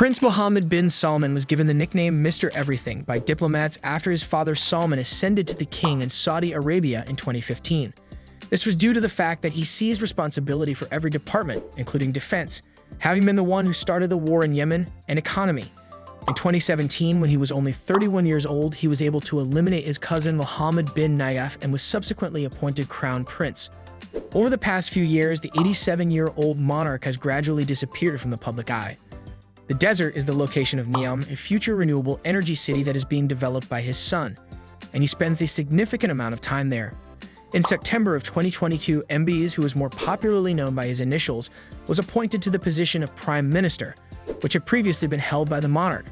Prince Mohammed bin Salman was given the nickname Mr. Everything by diplomats after his father Salman ascended to the king in Saudi Arabia in 2015. This was due to the fact that he seized responsibility for every department, including defense, having been the one who started the war in Yemen and economy. In 2017, when he was only 31 years old, he was able to eliminate his cousin Mohammed bin Nayef and was subsequently appointed crown prince. Over the past few years, the 87-year-old monarch has gradually disappeared from the public eye. The desert is the location of Neom, a future renewable energy city that is being developed by his son, and he spends a significant amount of time there. In September of 2022, MBS, who is more popularly known by his initials, was appointed to the position of Prime Minister, which had previously been held by the monarch.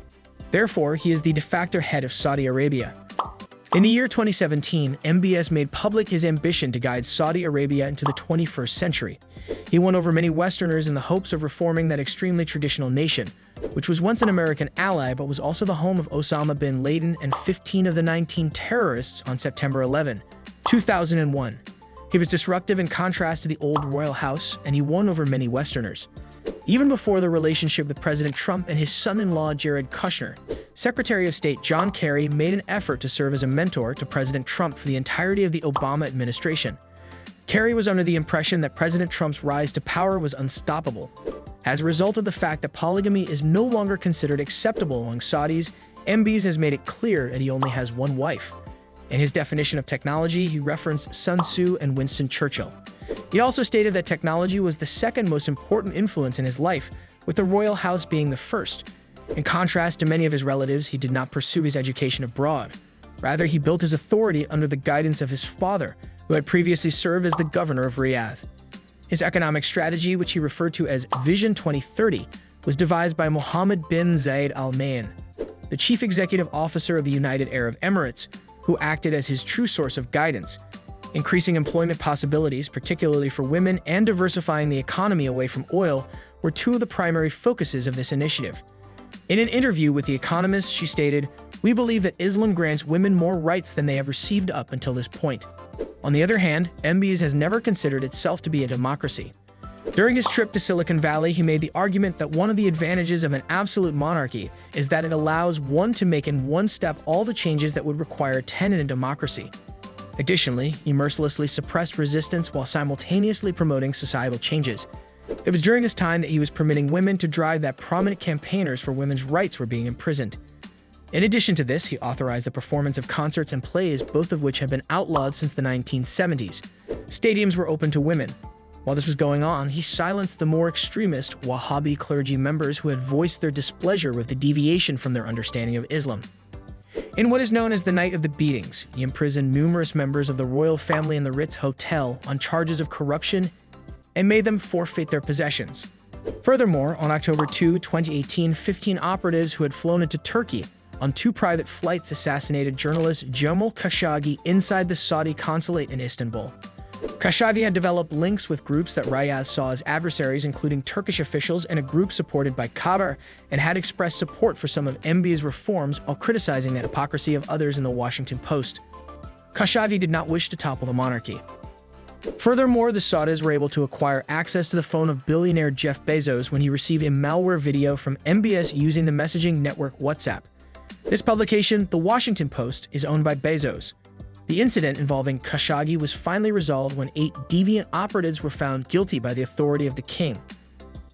Therefore, he is the de facto head of Saudi Arabia. In the year 2017, MBS made public his ambition to guide Saudi Arabia into the 21st century. He won over many Westerners in the hopes of reforming that extremely traditional nation, which was once an American ally but was also the home of Osama bin Laden and 15 of the 19 terrorists on September 11, 2001. He was disruptive in contrast to the old royal house, and he won over many Westerners. Even before the relationship with President Trump and his son-in-law Jared Kushner, Secretary of State John Kerry made an effort to serve as a mentor to President Trump for the entirety of the Obama administration. Kerry was under the impression that President Trump's rise to power was unstoppable. As a result of the fact that polygamy is no longer considered acceptable among Saudis, MBS has made it clear that he only has one wife. In his definition of technology, he referenced Sun Tzu and Winston Churchill. He also stated that technology was the second most important influence in his life, with the royal house being the first. In contrast to many of his relatives, he did not pursue his education abroad. Rather, he built his authority under the guidance of his father, who had previously served as the governor of Riyadh. His economic strategy, which he referred to as Vision 2030, was devised by Mohammed bin Zayed Al Nahyan, the chief executive officer of the United Arab Emirates, who acted as his true source of guidance. Increasing employment possibilities, particularly for women, and diversifying the economy away from oil were two of the primary focuses of this initiative. In an interview with The Economist, she stated, "We believe that Islam grants women more rights than they have received up until this point." On the other hand, MBS has never considered itself to be a democracy. During his trip to Silicon Valley, he made the argument that one of the advantages of an absolute monarchy is that it allows one to make in one step all the changes that would require 10 in a democracy. Additionally, he mercilessly suppressed resistance while simultaneously promoting societal changes. It was during this time that he was permitting women to drive that prominent campaigners for women's rights were being imprisoned. In addition to this, he authorized the performance of concerts and plays, both of which have been outlawed since the 1970s. Stadiums were open to women. While this was going on, he silenced the more extremist Wahhabi clergy members who had voiced their displeasure with the deviation from their understanding of Islam. In what is known as the Night of the Beatings, he imprisoned numerous members of the royal family in the Ritz Hotel on charges of corruption and made them forfeit their possessions. Furthermore, on October 2, 2018, 15 operatives who had flown into Turkey on 2 private flights assassinated journalist Jamal Khashoggi inside the Saudi consulate in Istanbul. Khashoggi had developed links with groups that Riyadh saw as adversaries, including Turkish officials and a group supported by Qatar, and had expressed support for some of MB's reforms while criticizing the hypocrisy of others in the Washington Post. Khashoggi did not wish to topple the monarchy. Furthermore, the Saudis were able to acquire access to the phone of billionaire Jeff Bezos when he received a malware video from MBS using the messaging network WhatsApp. This publication, The Washington Post, is owned by Bezos. The incident involving Khashoggi was finally resolved when 8 deviant operatives were found guilty by the authority of the king.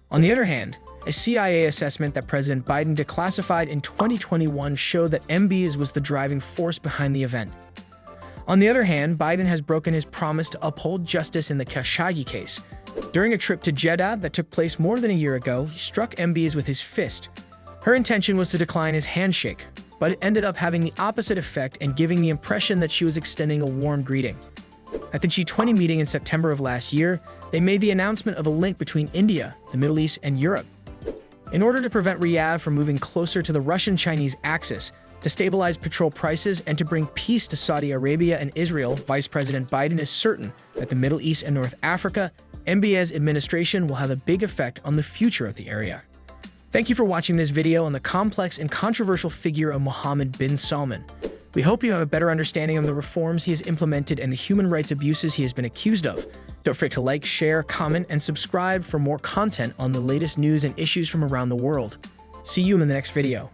On the other hand, a CIA assessment that President Biden declassified in 2021 showed that MBS was the driving force behind the event. On the other hand, Biden has broken his promise to uphold justice in the Khashoggi case. During a trip to Jeddah that took place more than a year ago, he struck MBS with his fist. Her intention was to decline his handshake, but it ended up having the opposite effect and giving the impression that she was extending a warm greeting. At the G20 meeting in September of last year, they made the announcement of a link between India, the Middle East, and Europe. In order to prevent Riyadh from moving closer to the Russian-Chinese axis, to stabilize petrol prices, and to bring peace to Saudi Arabia and Israel, Vice President Biden is certain that the Middle East and North Africa, MBS administration will have a big effect on the future of the area. Thank you for watching this video on the complex and controversial figure of Mohammed bin Salman. We hope you have a better understanding of the reforms he has implemented and the human rights abuses he has been accused of. Don't forget to like, share, comment, and subscribe for more content on the latest news and issues from around the world. See you in the next video.